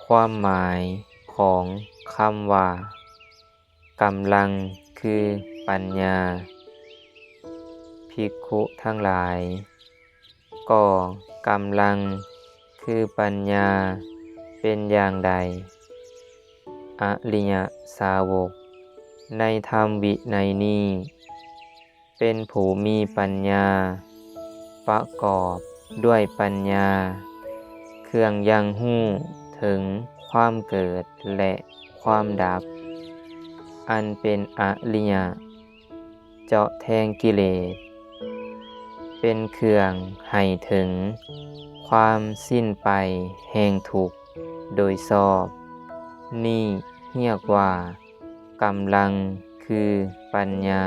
ความหมายของคำว่ากำลังคือปัญญาภิกขุทั้งหลายก็กำลังคือปัญญาเป็นอย่างใดอริยสาวกในธรรมวินัยนี้เป็นผู้มีปัญญาประกอบด้วยปัญญาเครื่องยังหู้ถึงความเกิดและความดับอันเป็นอริยเจาะแทงกิเลสเป็นเครื่องให้ถึงความสิ้นไปแห่งทุกข์โดยชอบนี่เรียกว่ากำลังคือปัญญา